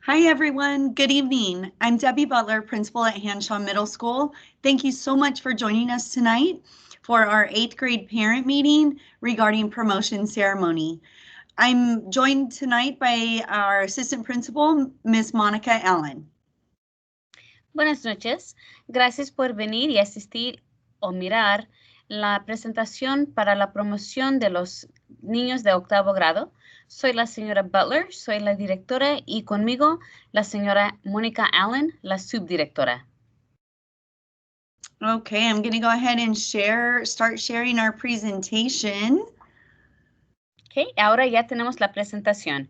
Hi, everyone. Good evening. I'm Debbie Butler, principal at Hanshaw Middle School. Thank you so much for joining us tonight for our 8th grade parent meeting regarding promotion ceremony. I'm joined tonight by our assistant principal, Ms. Monica Allen. Buenas noches. Gracias por venir y asistir o mirar la presentación para la promoción de los niños de octavo grado. Soy la señora Butler, soy la directora y conmigo la señora Mónica Allen, la subdirectora. Okay, I'm going to go ahead and start sharing our presentation. Okay, ahora ya tenemos la presentación.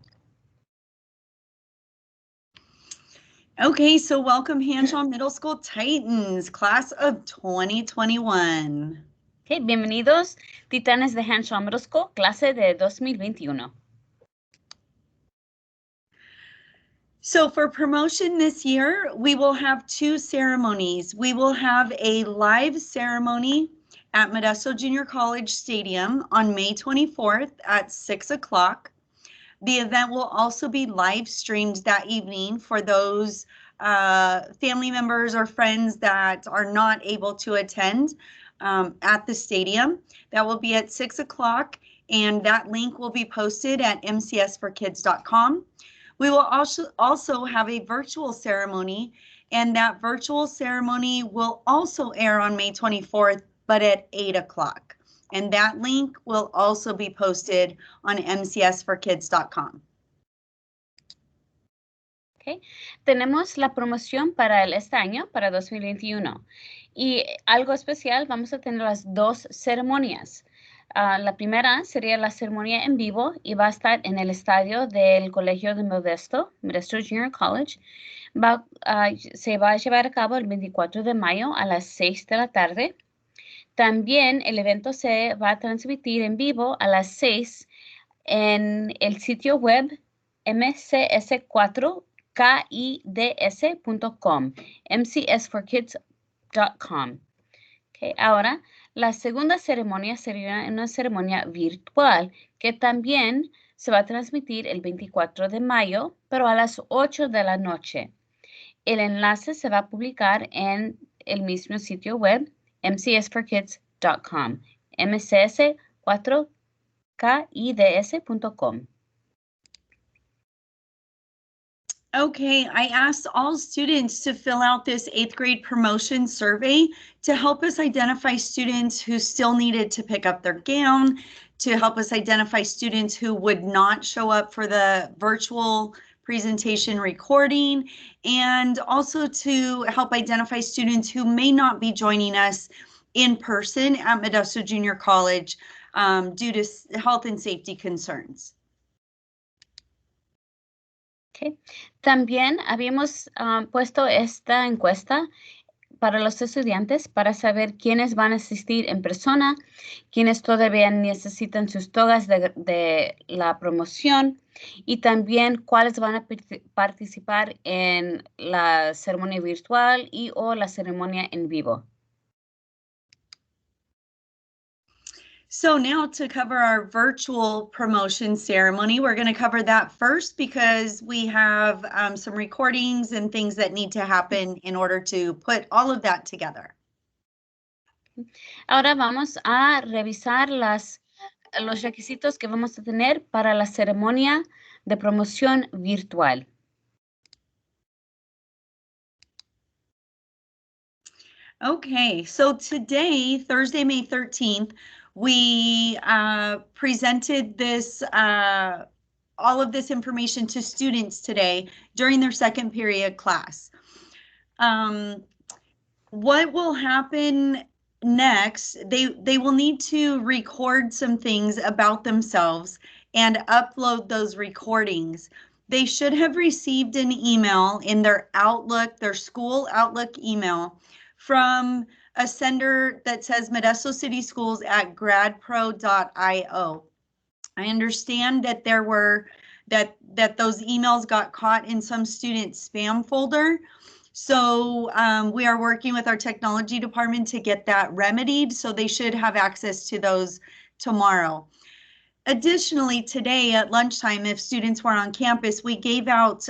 Okay, so welcome Hanshaw Middle School Titans, class of 2021. Okay, bienvenidos, Titanes de Hanshaw Middle School, clase de 2021. So for promotion this year, we will have 2 ceremonies. We will have a live ceremony at Modesto Junior College Stadium on May 24th at 6 o'clock. The event will also be live streamed that evening for those family members or friends that are not able to attend at the stadium. That will be at 6 o'clock, and that link will be posted at mcsforkids.com. We will also have a virtual ceremony, and that virtual ceremony will also air on May 24th, but at 8 o'clock. And that link will also be posted on mcsforkids.com. Okay. Tenemos la promoción para este año, para 2021. Y algo especial, vamos a tener las 2 ceremonias. La primera sería la ceremonia en vivo y va a estar en el estadio del Colegio de Modesto Junior College. Se va a llevar a cabo el 24 de mayo a las 6 de la tarde. También el evento se va a transmitir en vivo a las 6 en el sitio web mcs4kids.com, mcsforkids.com. Okay, ahora, la segunda ceremonia sería una ceremonia virtual que también se va a transmitir el 24 de mayo, pero a las 8 de la noche. El enlace se va a publicar en el mismo sitio web, mcsforkids.com, mcs4kids.com. Okay, I asked all students to fill out this 8th grade promotion survey to help us identify students who still needed to pick up their gown, to help us identify students who would not show up for the virtual presentation recording, and also to help identify students who may not be joining us in person at Modesto Junior College due to health and safety concerns. Okay. También habíamos puesto esta encuesta para los estudiantes para saber quiénes van a asistir en persona, quiénes todavía necesitan sus togas de la promoción y también cuáles van a participar en la ceremonia virtual y o la ceremonia en vivo. So now to cover our virtual promotion ceremony, we're going to cover that first because we have some recordings and things that need to happen in order to put all of that together. Ahora vamos a revisar los requisitos que vamos a tener para la ceremonia de promoción virtual. Okay, so today, Thursday, May 13th, we presented this, all of this information to students today during their second period class. What will happen next, they will need to record some things about themselves and upload those recordings. They should have received an email in their Outlook, their school Outlook email from a sender that says Modesto City Schools at gradpro.io. I understand that there were that those emails got caught in some student's spam folder. So we are working with our technology department to get that remedied. So they should have access to those tomorrow. Additionally, today at lunchtime, if students were on campus, we gave out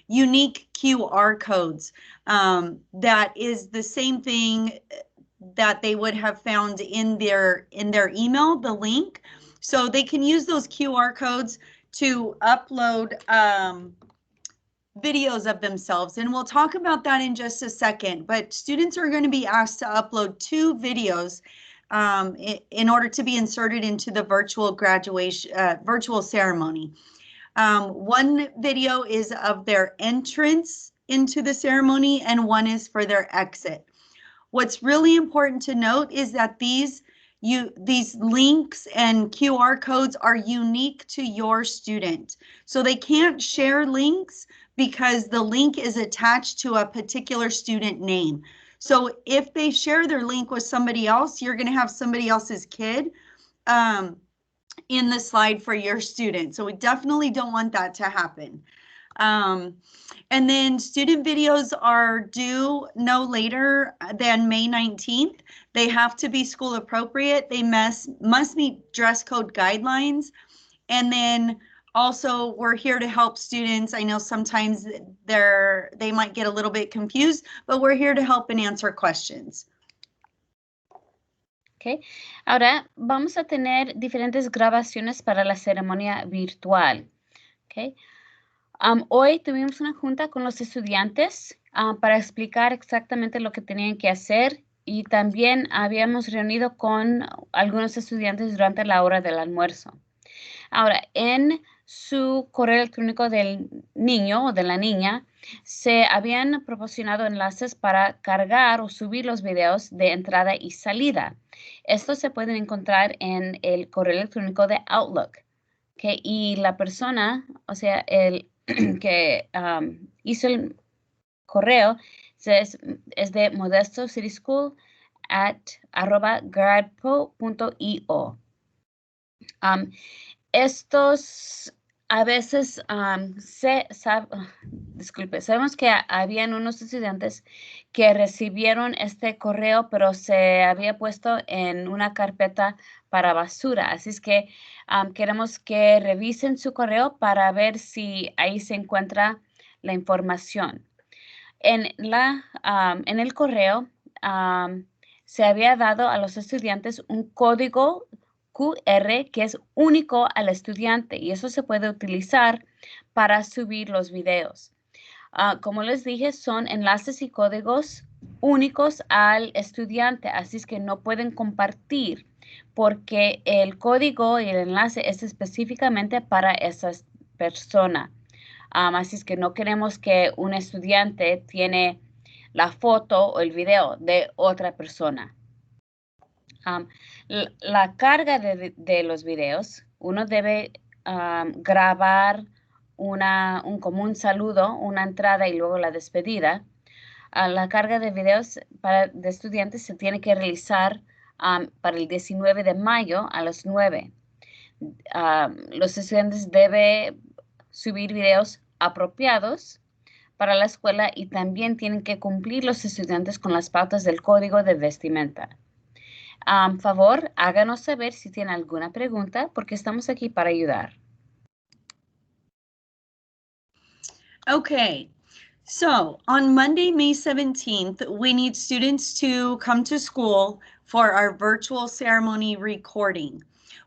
unique QR codes. That is the same thing that they would have found in their email, the link. So they can use those QR codes to upload videos of themselves. And we'll talk about that in just a second. But students are going to be asked to upload 2 videos in order to be inserted into the virtual graduation, virtual ceremony. One video is of their entrance into the ceremony, and one is for their exit. What's really important to note is that these links and QR codes are unique to your student. So they can't share links because the link is attached to a particular student name. So if they share their link with somebody else, you're going to have somebody else's kid in the slide for your student. So we definitely don't want that to happen. And then student videos are due no later than May 19th. They have to be school appropriate. They must meet dress code guidelines. And then also we're here to help students. I know sometimes they might get a little bit confused, but we're here to help and answer questions. Okay. Ahora vamos a tener diferentes grabaciones para la ceremonia virtual. Okay. Hoy tuvimos una junta con los estudiantes para explicar exactamente lo que tenían que hacer, y también habíamos reunido con algunos estudiantes durante la hora del almuerzo. Ahora, en su correo electrónico del niño o de la niña, se habían proporcionado enlaces para cargar o subir los videos de entrada y salida. Estos se pueden encontrar en el correo electrónico de Outlook. Okay, y la persona, o sea, el que hizo el correo es de Modesto City School @gradpo.io. Estos a veces sabemos que habían unos estudiantes que recibieron este correo, pero se había puesto en una carpeta para basura. Así es que queremos que revisen su correo para ver si ahí se encuentra la información. En el correo se había dado a los estudiantes un código QR que es único al estudiante, y eso se puede utilizar para subir los videos. Como les dije, son enlaces y códigos únicos al estudiante, así es que no pueden compartir porque el código y el enlace es específicamente para esa persona. Así es que no queremos que un estudiante tiene la foto o el video de otra persona. La carga de los videos, uno debe grabar como un saludo, una entrada y luego la despedida. La carga de videos de estudiantes se tiene que realizar para el 19 de mayo a las 9. Los estudiantes deben subir videos apropiados para la escuela, y también tienen que cumplir los estudiantes con las pautas del código de vestimenta. Favor, háganos saber si tienen alguna pregunta, porque estamos aquí para ayudar. Okay, so on Monday, May 17th, we need students to come to school for our virtual ceremony recording.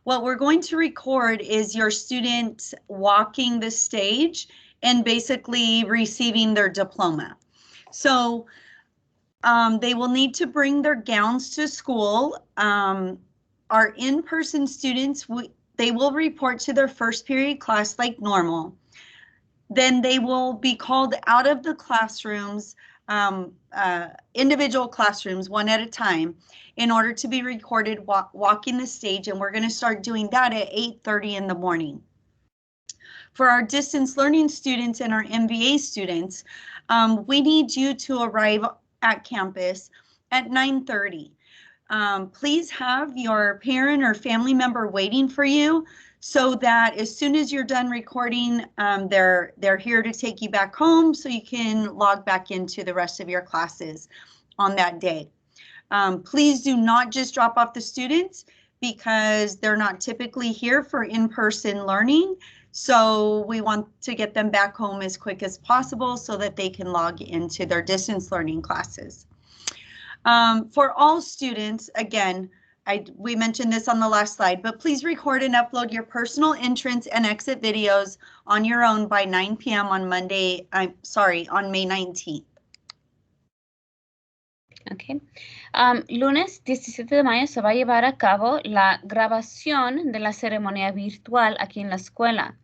What we're going to record is your student walking the stage and basically receiving their diploma. So they will need to bring their gowns to school. Our in-person students, they will report to their first period class like normal. Then they will be called out of the classrooms, individual classrooms, one at a time, in order to be recorded walking the stage. And we're going to start doing that at 8:30 in the morning. For our distance learning students and our MBA students, we need you to arrive at campus at 9:30. Please have your parent or family member waiting for you, so that as soon as you're done recording, they're here to take you back home so you can log back into the rest of your classes on that day. Please do not just drop off the students, because they're not typically here for in-person learning. So we want to get them back home as quick as possible so that they can log into their distance learning classes. For all students, again, we mentioned this on the last slide, but please record and upload your personal entrance and exit videos on your own by 9 p.m. on May 19th. Okay. Lunes 17 de mayo se va a llevar a cabo la grabación de la ceremonia virtual aquí en la escuela.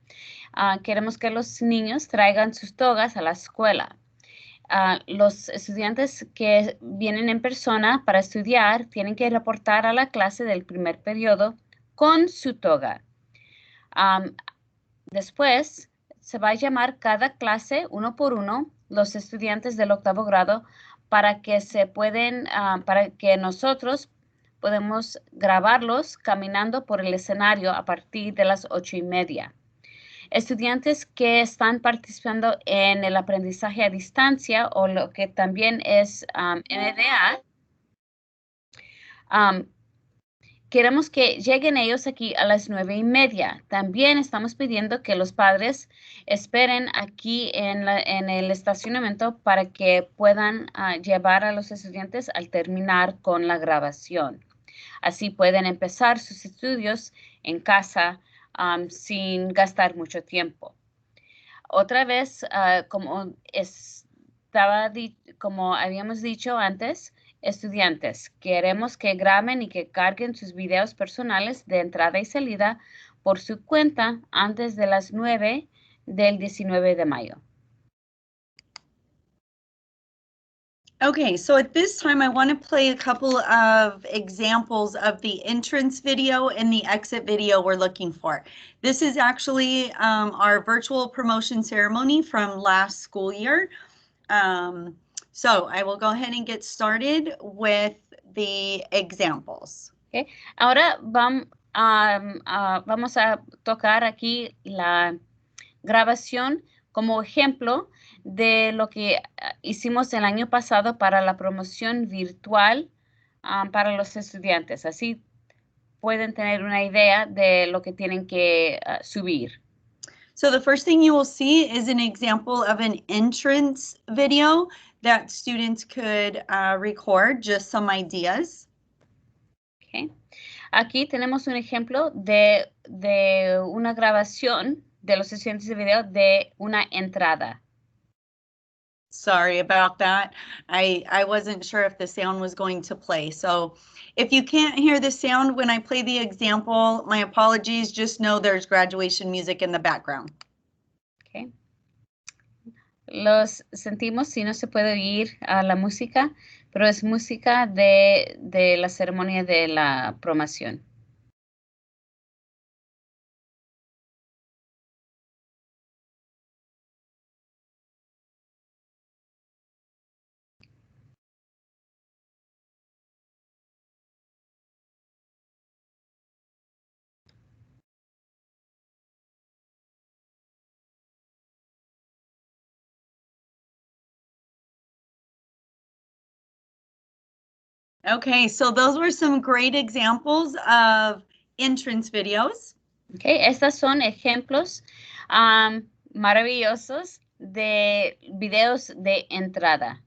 Queremos que los niños traigan sus togas a la escuela. Los estudiantes que vienen en persona para estudiar tienen que reportar a la clase del primer periodo con su toga. Después se va a llamar cada clase uno por uno los estudiantes del 8º grado para que nosotros podemos grabarlos caminando por el escenario a partir de las 8:30. Estudiantes que están participando en el aprendizaje a distancia o lo que también es MDA, queremos que lleguen ellos aquí a las 9:30. También estamos pidiendo que los padres esperen aquí en el estacionamiento para que puedan llevar a los estudiantes al terminar con la grabación. Así pueden empezar sus estudios en casa sin gastar mucho tiempo. Otra vez, como habíamos dicho antes, estudiantes, queremos que graben y que carguen sus videos personales de entrada y salida por su cuenta antes de las 9 del 19 de mayo. Okay, so at this time, I want to play a couple of examples of the entrance video and the exit video we're looking for. This is actually our virtual promotion ceremony from last school year. So I will go ahead and get started with the examples. Okay. Ahora vamos a tocar aquí la grabación como ejemplo de lo que hicimos el año pasado para la promoción virtual para los estudiantes. Así pueden tener una idea de lo que tienen que subir. So the first thing you will see is an example of an entrance video that students could record, just some ideas. Okay. Aquí tenemos un ejemplo de una grabación de los estudiantes de video de una entrada. Sorry about that. I wasn't sure if the sound was going to play. So if you can't hear the sound when I play the example, my apologies. Just know there's graduation music in the background. Okay. Los sentimos si no se puede oír la música, pero es música de la ceremonia de la promoción. Okay, so those were some great examples of entrance videos. Okay, estas son ejemplos maravillosos de videos de entrada.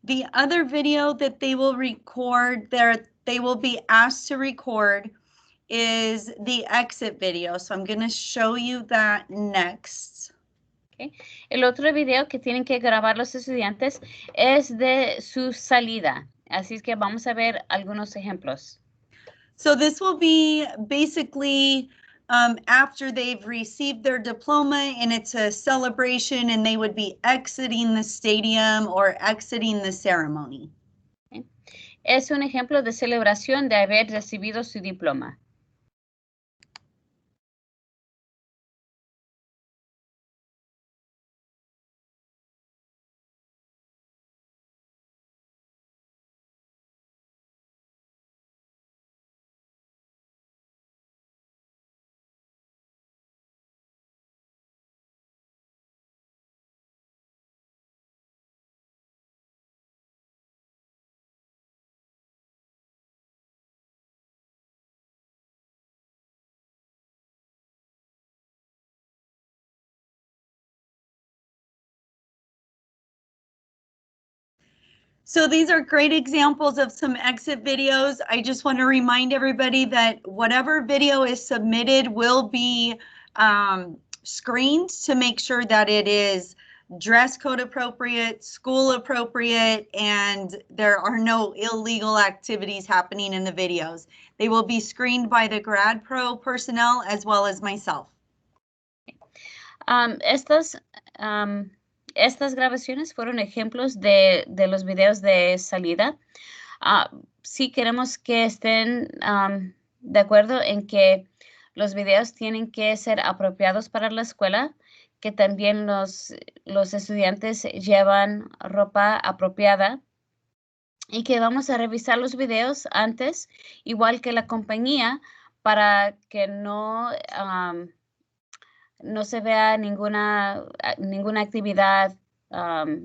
The other video that they will record, they will be asked to record, is the exit video. So I'm going to show you that next. Okay. El otro video que tienen que grabar los estudiantes es de su salida. Así es que vamos a ver algunos ejemplos. So this will be basically after they've received their diploma and it's a celebration and they would be exiting the stadium or exiting the ceremony. Okay. Es un ejemplo de celebración de haber recibido su diploma. So these are great examples of some exit videos. I just want to remind everybody that whatever video is submitted will be screened to make sure that it is dress code appropriate, school appropriate, and there are no illegal activities happening in the videos. They will be screened by the Grad Pro personnel as well as myself. Estas grabaciones fueron ejemplos de los videos de salida. Sí queremos que estén de acuerdo en que los videos tienen que ser apropiados para la escuela, que también los estudiantes llevan ropa apropiada y que vamos a revisar los videos antes, igual que la compañía, para que no se vea ninguna actividad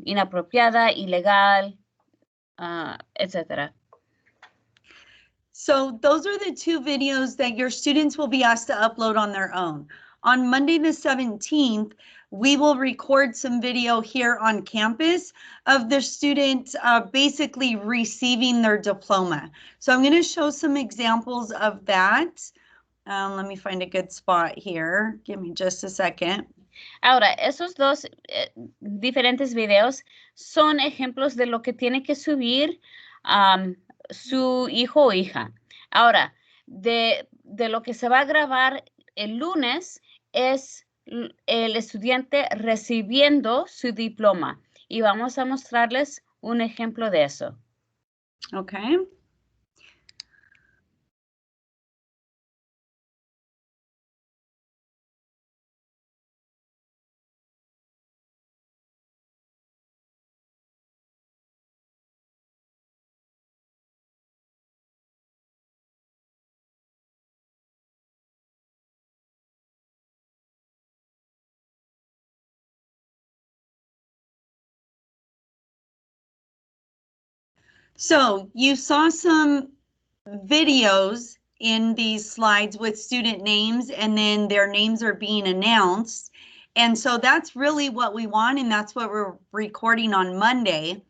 inapropiada, ilegal, etc. So those are the two videos that your students will be asked to upload on their own. On Monday the 17th, we will record some video here on campus of the student basically receiving their diploma. So I'm going to show some examples of that. Let me find a good spot here. Give me just a second. Ahora, esos dos diferentes videos son ejemplos de lo que tiene que subir su hijo o hija. Ahora, de lo que se va a grabar el lunes es el estudiante recibiendo su diploma y vamos a mostrarles un ejemplo de eso. Okay. So you saw some videos in these slides with student names, and then their names are being announced. And so that's really what we want, and that's what we're recording on Monday.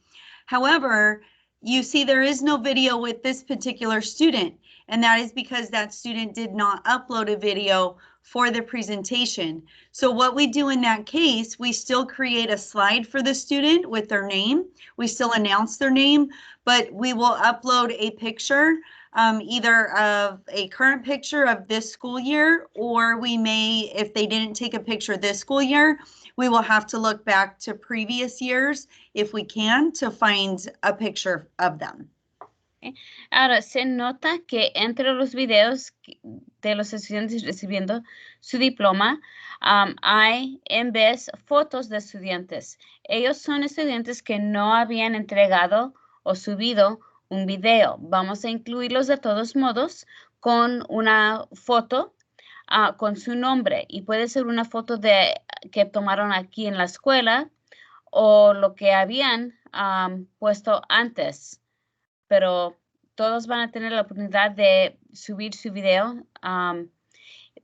However, you see there is no video with this particular student, and that is because that student did not upload a video for the presentation. So what we do in that case, we still create a slide for the student with their name. We still announce their name, but we will upload a picture, either of a current picture of this school year, or we may, if they didn't take a picture this school year, we will have to look back to previous years, if we can, to find a picture of them. Ahora, se nota que entre los videos de los estudiantes recibiendo su diploma, hay en vez fotos de estudiantes. Ellos son estudiantes que no habían entregado o subido un video. Vamos a incluirlos de todos modos con una foto con su nombre, y puede ser una foto que tomaron aquí en la escuela o lo que habían puesto antes, pero todos van a tener la oportunidad de subir su video.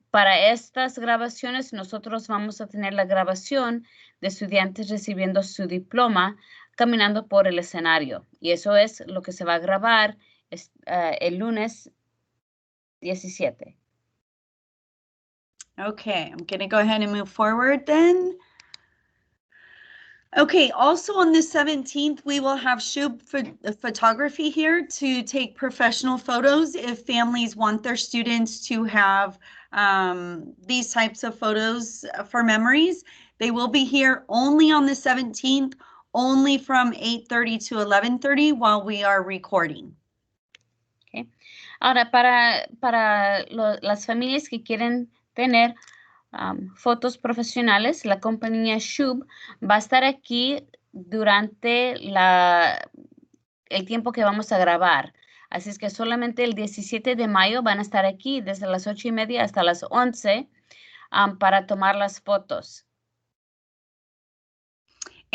Para estas grabaciones, nosotros vamos a tener la grabación de estudiantes recibiendo su diploma caminando por el escenario, y eso es lo que se va a grabar el lunes 17. Okay, I'm going to go ahead and move forward then. Okay, also on the 17th, we will have Shub photography here to take professional photos if families want their students to have these types of photos for memories. They will be here only on the 17th, only from 8:30 to 11:30 while we are recording. Okay. Ahora, para las familias que quieren tener fotos profesionales, la compañía Shub va a estar aquí durante el tiempo que vamos a grabar. Así es que solamente el 17 de mayo van a estar aquí desde las 8:30 hasta las 11 para tomar las fotos.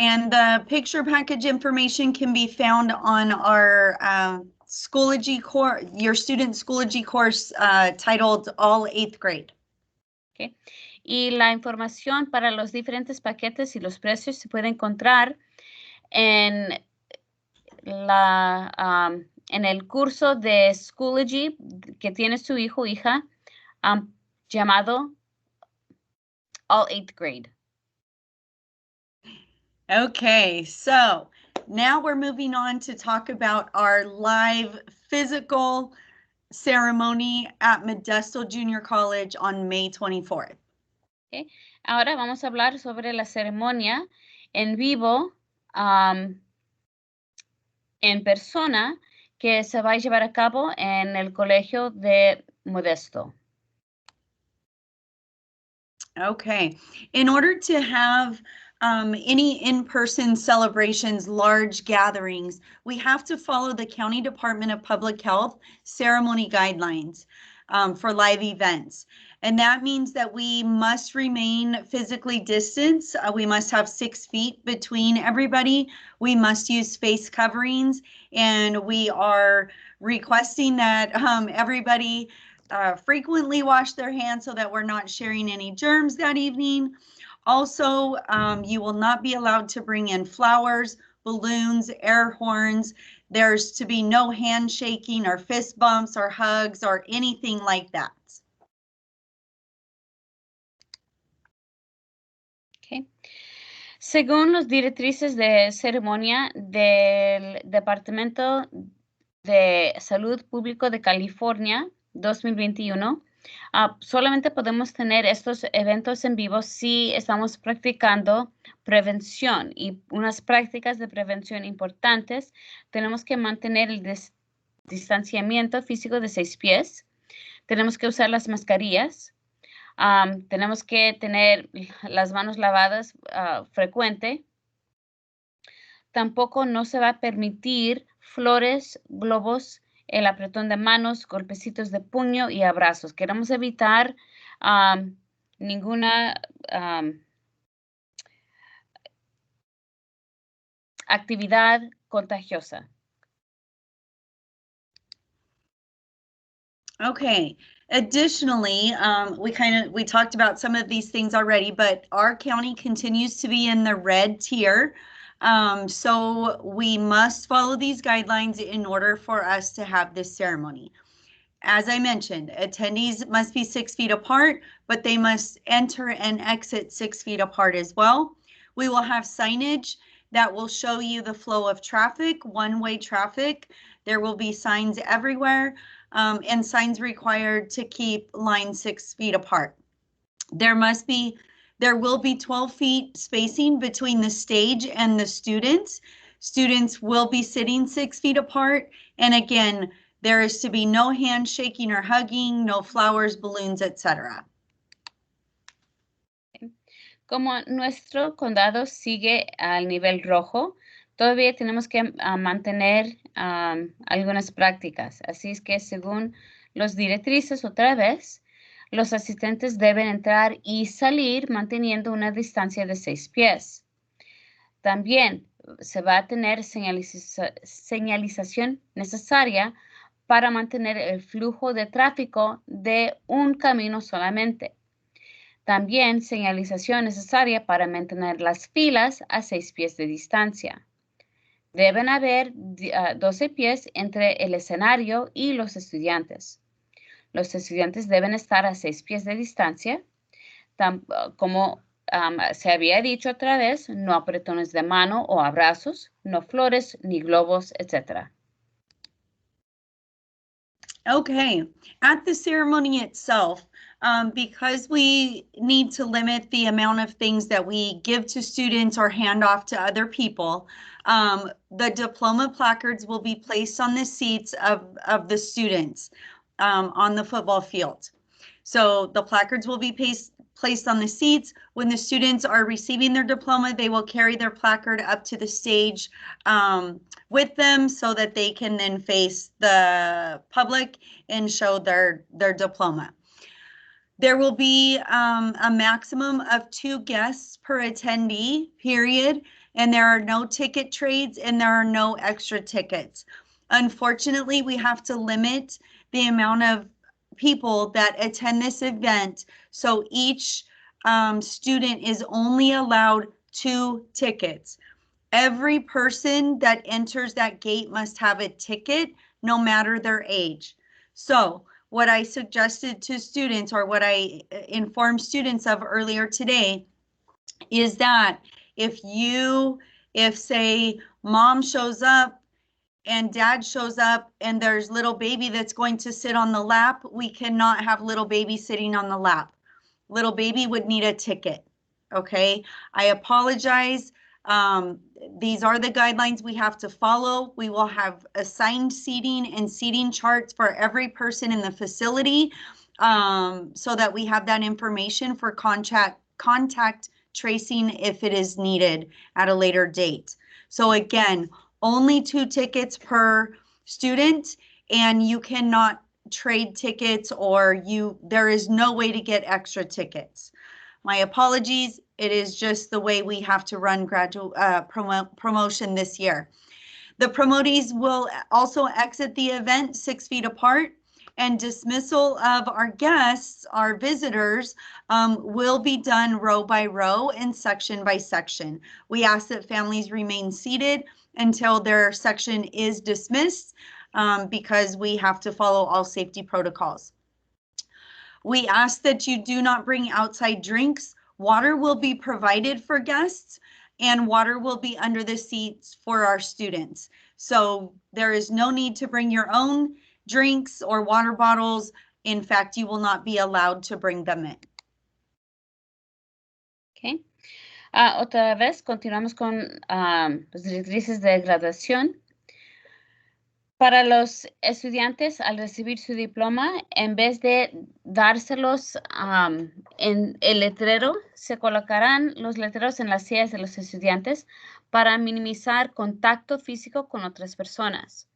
And the picture package information can be found on our Schoology course, your student Schoology course titled All 8th Grade. Okay. Y la información para los diferentes paquetes y los precios se puede encontrar en en el curso de Schoology que tiene su hijo o hija, llamado All 8th Grade. Okay, so now we're moving on to talk about our live physical ceremony at Modesto Junior College on May 24th. Okay. Ahora vamos a hablar sobre la ceremonia en vivo, en persona, que se va a llevar a cabo en el colegio de Modesto. Okay, in order to have any in-person celebrations, large gatherings, we have to follow the County Department of Public Health ceremony guidelines for live events. And that means that we must remain physically distanced. We must have 6 feet between everybody. We must use face coverings, and we are requesting that everybody frequently wash their hands so that we're not sharing any germs that evening. Also, you will not be allowed to bring in flowers, balloons, air horns. There's to be no handshaking or fist bumps or hugs or anything like that. Okay. Según los directrices de ceremonia del Departamento de Salud Público de California 2021, solamente podemos tener estos eventos en vivo si estamos practicando prevención, y unas prácticas de prevención importantes. Tenemos que mantener el distanciamiento físico de 6 pies. Tenemos que usar las mascarillas. Tenemos que tener las manos lavadas frecuente. Tampoco no se va a permitir flores, globos, el apretón de manos, golpecitos de puño y abrazos. Queremos evitar ninguna actividad contagiosa. Okay. Additionally, we talked about some of these things already, but our county continues to be in the red tier. So we must follow these guidelines in order for us to have this ceremony. As I mentioned, attendees must be 6 feet apart, but they must enter and exit 6 feet apart as well. We will have signage that will show you the flow of traffic, one-way traffic. There will be signs everywhere, and signs required to keep lines 6 feet apart. There will be 12 feet spacing between the stage and the students. Students will be sitting 6 feet apart. And again, there is to be no handshaking or hugging, no flowers, balloons, etc. Como nuestro condado sigue al nivel rojo, todavía tenemos que mantener algunas prácticas. Así es que según los directrices, otra vez, los asistentes deben entrar y salir manteniendo una distancia de 6 pies. También se va a tener señalización necesaria para mantener el flujo de tráfico de un camino solamente. También señalización necesaria para mantener las filas a 6 pies de distancia. Deben haber 12 pies entre el escenario y los estudiantes. Los estudiantes deben estar a 6 pies de distancia. Como se había dicho otra vez, no apretones de mano o abrazos, no flores ni globos, etc. Okay, at the ceremony itself, because we need to limit the amount of things that we give to students or hand off to other people, the diploma placards will be placed on the seats of the students on the football field. So the placards will be placed on the seats. When the students are receiving their diploma, they will carry their placard up to the stage with them so that they can then face the public and show their diploma. There will be a maximum of 2 guests per attendee, period, and there are no ticket trades and there are no extra tickets. Unfortunately, we have to limit the amount of people that attend this event, so each student is only allowed 2 tickets. Every person that enters that gate must have a ticket, no matter their age. So what I suggested to students, or what I informed students of earlier today, is that if say mom shows up and dad shows up and there's little baby that's going to sit on the lap, we cannot have little baby sitting on the lap. Little baby would need a ticket. Okay, I apologize. These are the guidelines we have to follow. We will have assigned seating and seating charts for every person in the facility, so that we have that information for contact tracing if it is needed at a later date. So again, only 2 tickets per student, and you cannot trade tickets, or there is no way to get extra tickets. My apologies. It is just the way we have to run promotion this year. The promotees will also exit the event 6 feet apart, and dismissal of our guests, our visitors, will be done row by row and section by section. We ask that families remain seated until their section is dismissed, because we have to follow all safety protocols. We ask that you do not bring outside drinks. Water will be provided for guests, and water will be under the seats for our students. So there is no need to bring your own drinks or water bottles. In fact, you will not be allowed to bring them in. Okay. Otra vez continuamos con las directrices de graduación. Para los estudiantes, al recibir su diploma, en vez de dárselos en el letrero, se colocarán los letreros en las sillas de los estudiantes para minimizar contacto físico con otras personas.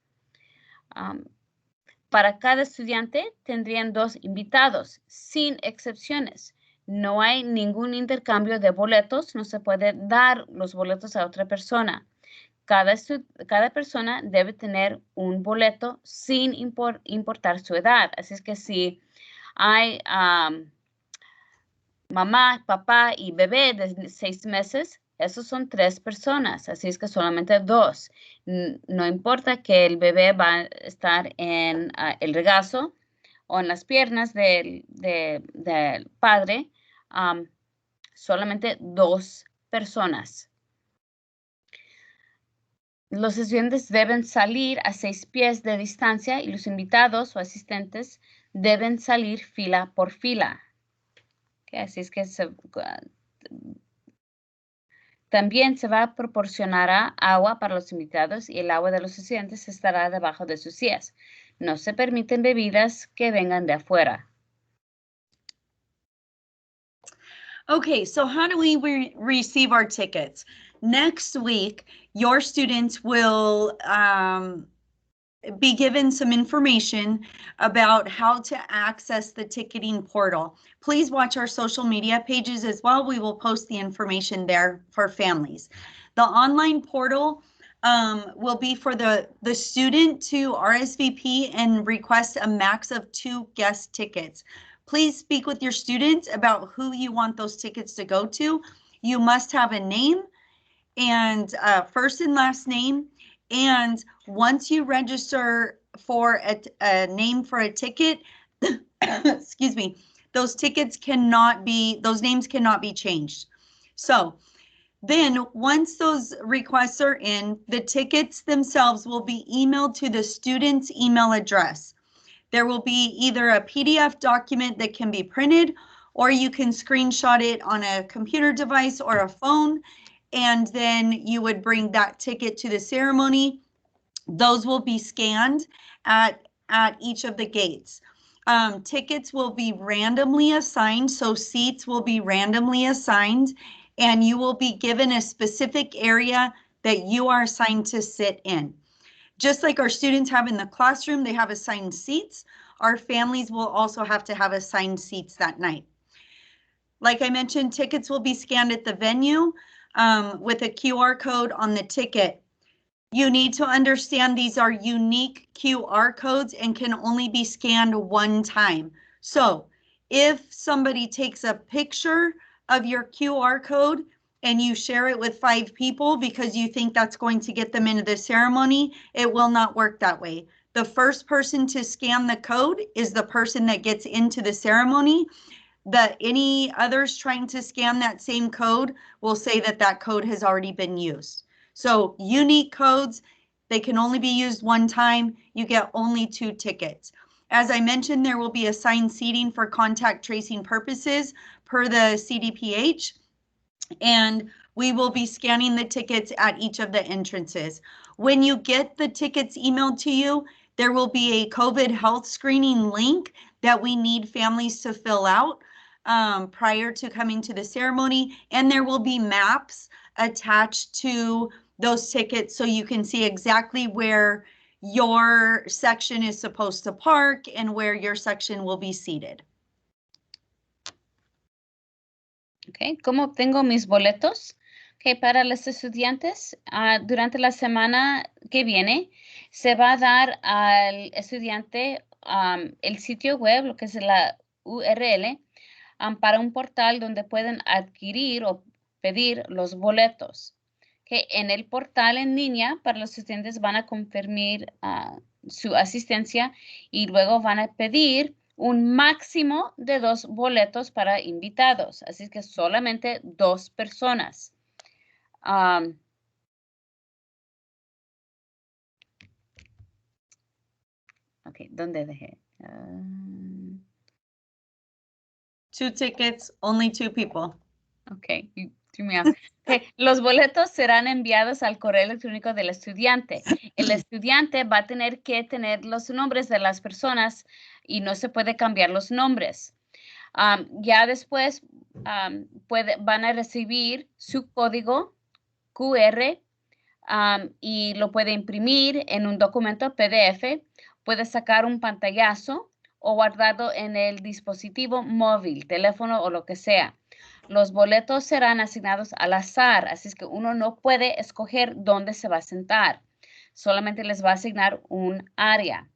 Para cada estudiante tendrían 2 invitados, sin excepciones. No hay ningún intercambio de boletos, no se puede dar los boletos a otra persona. Cada persona debe tener un boleto sin importar su edad. Así es que si hay mamá, papá y bebé de 6 meses, esos son 3 personas. Así es que solamente 2. No importa que el bebé va a estar en el regazo o en las piernas del padre, solamente 2 personas. Los estudiantes deben salir a 6 pies de distancia y los invitados o asistentes deben salir fila por fila. Okay, así es que también se va a proporcionar agua para los invitados y el agua de los estudiantes estará debajo de sus sillas. No se permiten bebidas que vengan de afuera. Okay, so how do we receive our tickets? Next week, your students will be given some information about how to access the ticketing portal. Please watch our social media pages as well. We will post the information there for families. The online portal will be for the student to RSVP and request a max of 2 guest tickets. Please speak with your students about who you want those tickets to go to. You must have a name and first and last name. And once you register for a name for a ticket, excuse me, those names cannot be changed. So then once those requests are in, the tickets themselves will be emailed to the student's email address. There will be either a PDF document that can be printed, or you can screenshot it on a computer device or a phone, and then you would bring that ticket to the ceremony. Those will be scanned at each of the gates. Tickets will be randomly assigned, so seats will be randomly assigned, and you will be given a specific area that you are assigned to sit in. Just like our students have in the classroom, they have assigned seats. Our families will also have to have assigned seats that night. Like I mentioned, tickets will be scanned at the venue with a QR code on the ticket. You need to understand these are unique QR codes and can only be scanned one time. So if somebody takes a picture of your QR code and you share it with 5 people because you think that's going to get them into the ceremony, it will not work that way. The first person to scan the code is the person that gets into the ceremony. Any others trying to scan that same code will say that that code has already been used. So unique codes, they can only be used one time. You get only 2 tickets. As I mentioned, there will be assigned seating for contact tracing purposes per the CDPH, and we will be scanning the tickets at each of the entrances. When you get the tickets emailed to you, there will be a COVID health screening link that we need families to fill out prior to coming to the ceremony, and there will be maps attached to those tickets so you can see exactly where your section is supposed to park and where your section will be seated. Okay, ¿cómo obtengo mis boletos? Okay, para los estudiantes, durante la semana que viene, se va a dar al estudiante el sitio web, lo que es la URL, para un portal donde pueden adquirir o pedir los boletos. Okay, en el portal en línea, para los estudiantes van a confirmar su asistencia y luego van a pedir un máximo de 2 boletos para invitados. Así que solamente 2 personas. Ok, ¿dónde dejé? 2 tickets, only 2 people. Ok, you threw me off. Okay. Los boletos serán enviados al correo electrónico del estudiante. El estudiante va a tener que tener los nombres de las personas y no se puede cambiar los nombres. Ya después van a recibir su código QR y lo puede imprimir en un documento PDF, puede sacar un pantallazo o guardarlo en el dispositivo móvil, teléfono o lo que sea. Los boletos serán asignados al azar, así es que uno no puede escoger dónde se va a sentar. Solamente les va a asignar un área.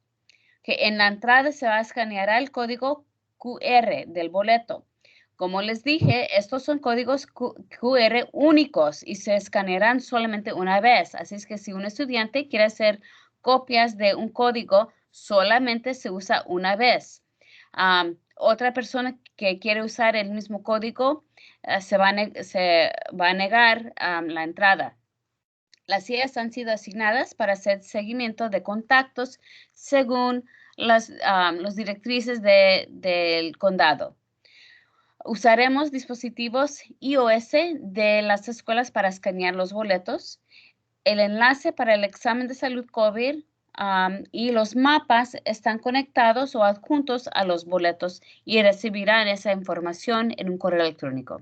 Que en la entrada se va a escanear el código QR del boleto. Como les dije, estos son códigos QR únicos y se escanearán solamente una vez. Así es que si un estudiante quiere hacer copias de un código, solamente se usa una vez. Otra persona que quiere usar el mismo código se va a negar la entrada. Las sillas han sido asignadas para hacer seguimiento de contactos según las directrices del condado. Usaremos dispositivos iOS de las escuelas para escanear los boletos. El enlace para el examen de salud COVID y los mapas están conectados o adjuntos a los boletos y recibirán esa información en un correo electrónico.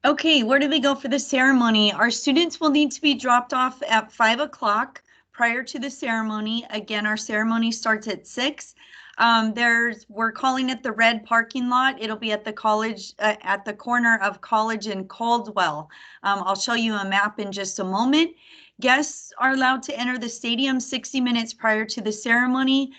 Okay, where do they go for the ceremony? Our students will need to be dropped off at 5 o'clock prior to the ceremony. Again, our ceremony starts at 6. We're calling it the red parking lot. It'll be at the college, at the corner of College and Caldwell. I'll show you a map in just a moment. Guests are allowed to enter the stadium 60 minutes prior to the ceremony.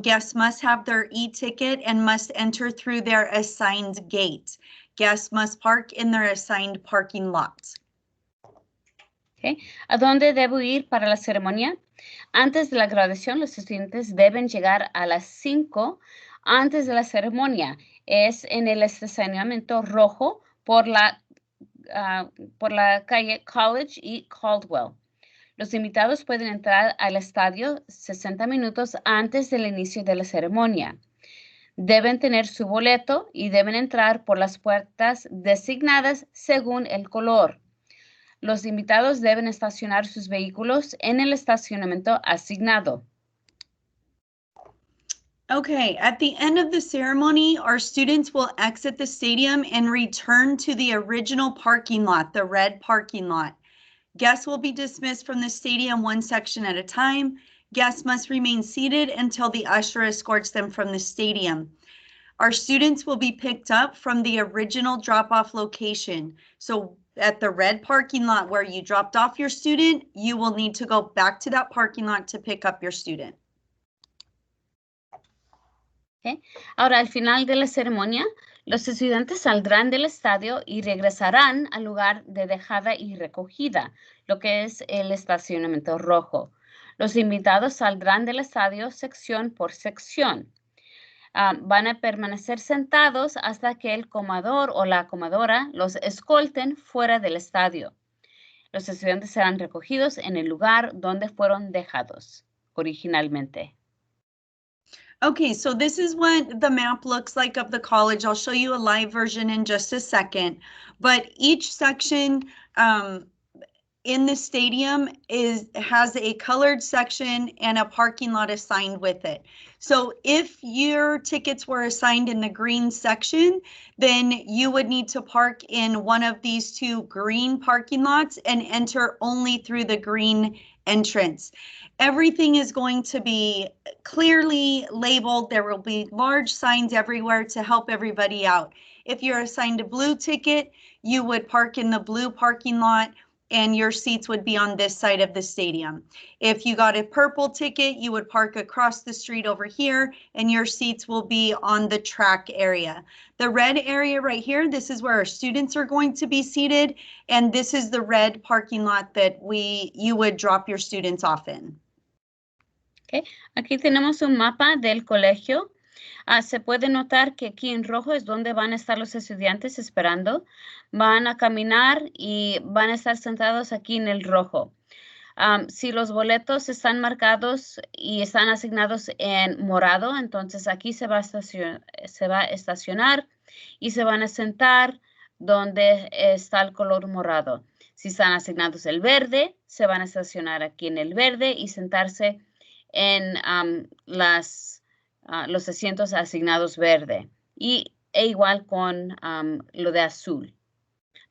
Guests must have their e-ticket and must enter through their assigned gate. Guests must park in their assigned parking lots. Okay. ¿A dónde debo ir para la ceremonia? Antes de la graduación, los estudiantes deben llegar a las 5 antes de la ceremonia. Es en el estacionamiento rojo por la calle College y Caldwell. Los invitados pueden entrar al estadio 60 minutos antes del inicio de la ceremonia. Deben tener su boleto y deben entrar por las puertas designadas según el color. Los invitados deben estacionar sus vehículos en el estacionamiento asignado. Okay, at the end of the ceremony, our students will exit the stadium and return to the original parking lot, the red parking lot. Guests will be dismissed from the stadium one section at a time. Guests must remain seated until the usher escorts them from the stadium. Our students will be picked up from the original drop-off location. So at the red parking lot where you dropped off your student, you will need to go back to that parking lot to pick up your student. Okay. Ahora, al final de la ceremonia, Los estudiantes saldrán del estadio y regresarán al lugar de dejada y recogida, lo que es el estacionamiento rojo. Los invitados saldrán del estadio sección por sección. Van a permanecer sentados hasta que el comador o la comadora los escolten fuera del estadio. Los estudiantes serán recogidos en el lugar donde fueron dejados originalmente. Okay, so this is what the map looks like of the college. I'll show you a live version in just a second, but each section in the stadium has a colored section and a parking lot assigned with it. So if your tickets were assigned in the green section, then you would need to park in one of these two green parking lots and enter only through the green entrance. Everything is going to be clearly labeled. There will be large signs everywhere to help everybody out. If you're assigned a blue ticket, you would park in the blue parking lot and your seats would be on this side of the stadium. If you got a purple ticket, you would park across the street over here and your seats will be on the track area. The red area right here, this is where our students are going to be seated, and this is the red parking lot that you would drop your students off in. Okay. Aquí tenemos un mapa del colegio. Se puede notar que aquí en rojo es donde van a estar los estudiantes esperando. Van a caminar y van a estar sentados aquí en el rojo. Si los boletos están marcados y están asignados en morado, entonces aquí se va a estacionar y se van a sentar donde está el color morado. Si están asignados el verde, se van a estacionar aquí en el verde y sentarse en los asientos asignados verde. E igual con lo de azul.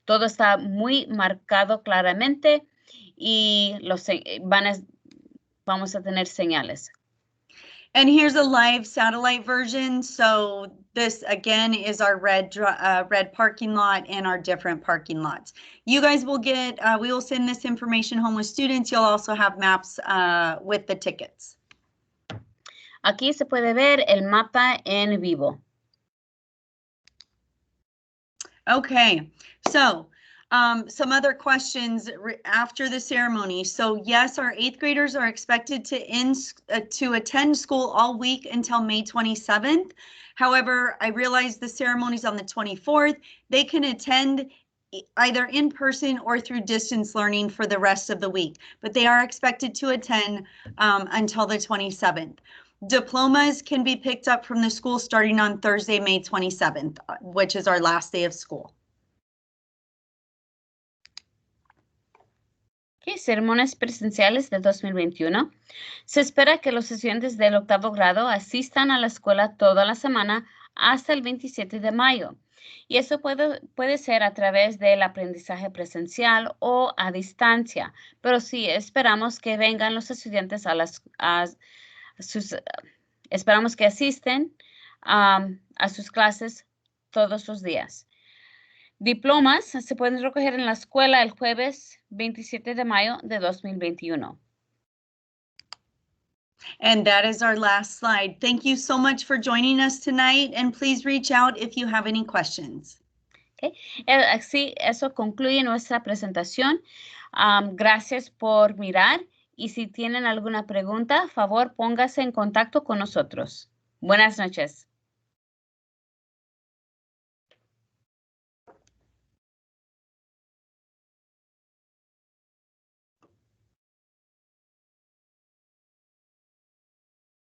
Todo está muy marcado claramente y vamos a tener señales. And here's a live satellite version. So this again is our red parking lot and our different parking lots. You guys will get, we will send this information home with students. You'll also have maps with the tickets. Aquí se puede ver el mapa en vivo. Okay, so some other questions after the ceremony. So yes, our 8th graders are expected to attend school all week until May 27th. However, I realize the ceremony's on the 24th. They can attend either in person or through distance learning for the rest of the week, but they are expected to attend until the 27th. Diplomas can be picked up from the school starting on Thursday, May 27th, which is our last day of school. Okay, ceremonias presenciales de 2021. Se espera que los estudiantes del 8º grado asistan a la escuela toda la semana hasta el 27 de mayo. Y eso puede ser a través del aprendizaje presencial o a distancia. Pero sí, esperamos que vengan los estudiantes esperamos que asisten a sus clases todos los días. Diplomas se pueden recoger en la escuela el jueves 27 de mayo de 2021. And that is our last slide. Thank you so much for joining us tonight, and please reach out if you have any questions. Okay. Así, eso concluye nuestra presentación. Gracias por mirar. Y si tienen alguna pregunta, favor, póngase en contacto con nosotros. Buenas noches.